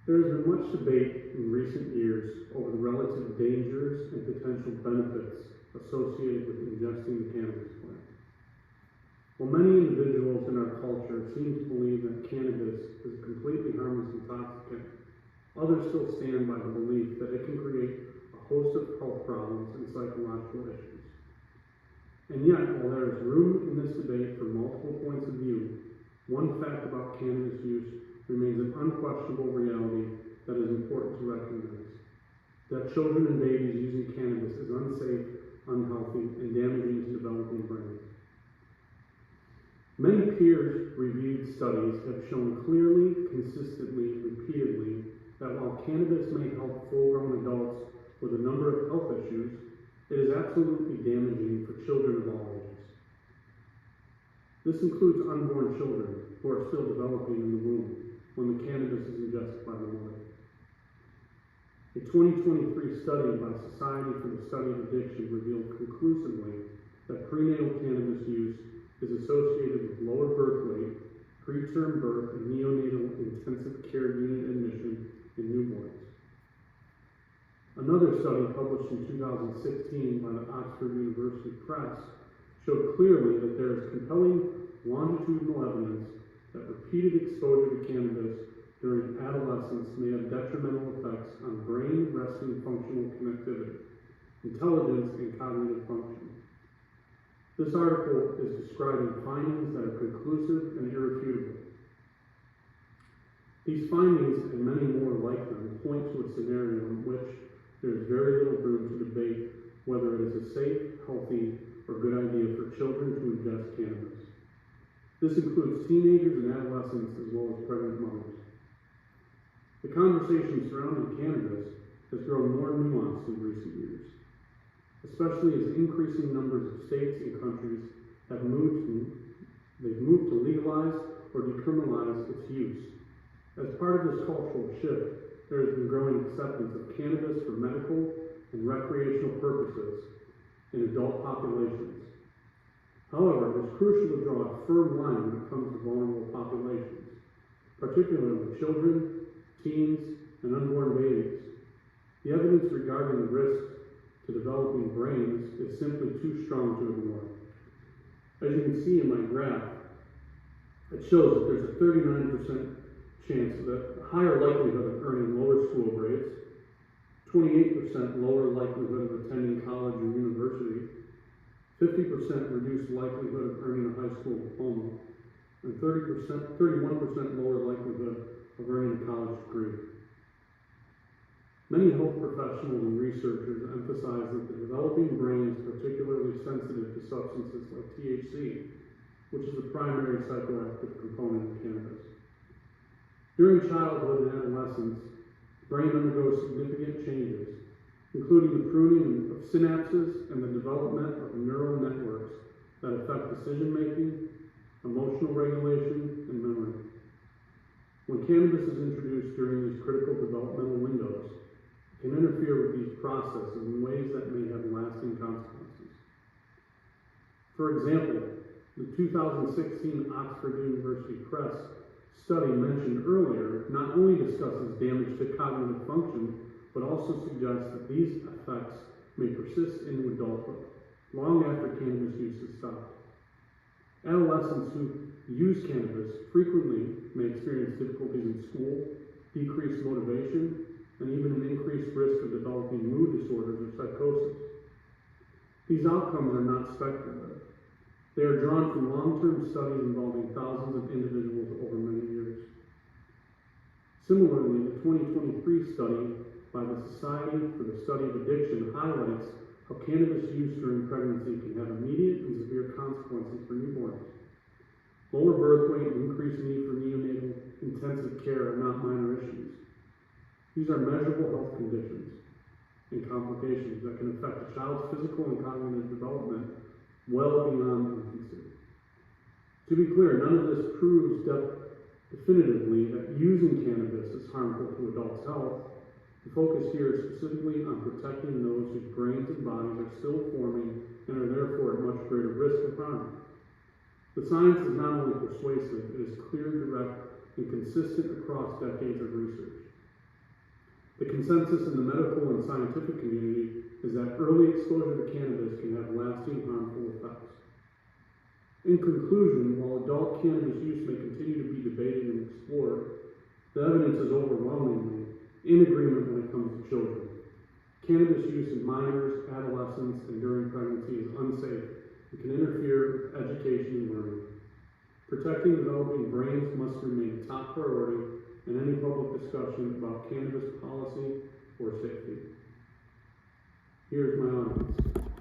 There has been much debate in recent years over the relative dangers and potential benefits associated with ingesting the cannabis plant. While many individuals in our culture seem to believe that cannabis is a completely harmless intoxicant, others still stand by the belief that it can create a host of health problems and psychological issues. And yet, while there is room in this debate for multiple points of view, one fact about cannabis use remains an unquestionable reality that is important to recognize: that children and babies using cannabis is unsafe, unhealthy, and damaging to developing brains. Many peer-reviewed studies have shown clearly, consistently, repeatedly that while cannabis may help full-grown adults with a number of health issues, it is absolutely damaging for children of all ages. This includes unborn children who are still developing in the womb when the cannabis is ingested by the mother. A 2023 study by Society for the Study of Addiction revealed conclusively that prenatal cannabis use is associated with lower birth weight, preterm birth, and neonatal intensive care unit admission in newborns. Another study published in 2016 by the Oxford University Press showed clearly that there is compelling longitudinal evidence that repeated exposure to cannabis during adolescence may have detrimental effects on brain resting functional connectivity, intelligence, and cognitive function. This article is describing findings that are conclusive and irrefutable. These findings, and many more like them, point to a scenario in which there is very little room to debate whether it is a safe, healthy, or good idea for children to ingest cannabis. This includes teenagers and adolescents as well as pregnant mothers. The conversation surrounding cannabis has grown more nuanced in recent years, especially as increasing numbers of states and countries have moved to legalize or decriminalize its use. As part of this cultural shift, there has been growing acceptance of cannabis for medical and recreational purposes in adult populations. However, it is crucial to draw a firm line when it comes to vulnerable populations, particularly children, teens, and unborn babies. The evidence regarding the risks to developing brains is simply too strong to ignore. As you can see in my graph, it shows that there's a 39% chance of a higher likelihood of earning lower school grades, 28% lower likelihood of attending college or university, 50% reduced likelihood of earning a high school diploma, and 31% lower likelihood of earning a college degree. Many health professionals and researchers emphasize that the developing brain is particularly sensitive to substances like THC, which is the primary psychoactive component of cannabis. During childhood and adolescence, the brain undergoes significant changes, including the pruning of synapses and the development of neural networks that affect decision-making, emotional regulation, and memory. When cannabis is introduced during these critical developmental windows, it can interfere with these processes in ways that may have lasting consequences. For example, the 2016 Oxford University Press study mentioned earlier not only discusses damage to cognitive function, but also suggests that these effects may persist into adulthood, long after cannabis use has stopped. Adolescents who use cannabis frequently may experience difficulties in school, decreased motivation, and even an increased risk of developing mood disorders or psychosis. These outcomes are not speculative. They are drawn from long-term studies involving thousands of individuals over many years. Similarly, the 2023 study by the Society for the Study of Addiction highlights how cannabis use during pregnancy can have immediate and severe consequences for newborns. Lower birth weight and increased need for neonatal intensive care are not minor issues. These are measurable health conditions and complications that can affect a child's physical and cognitive development well beyond infancy. To be clear, none of this proves definitively that using cannabis is harmful to adults' health. The focus here is specifically on protecting those whose brains and bodies are still forming and are therefore at much greater risk of harm. The science is not only persuasive, it is clear, direct, and consistent across decades of research. The consensus in the medical and scientific community is that early exposure to cannabis can have lasting harmful effects. In conclusion, while adult cannabis use may continue to be debated and explored, the evidence is overwhelmingly in agreement when it comes to children. Cannabis use in minors, adolescents, and during pregnancy is unsafe and can interfere with education and learning. Protecting developing brains must remain a top priority in any public discussion about cannabis policy or safety. Here's my audience.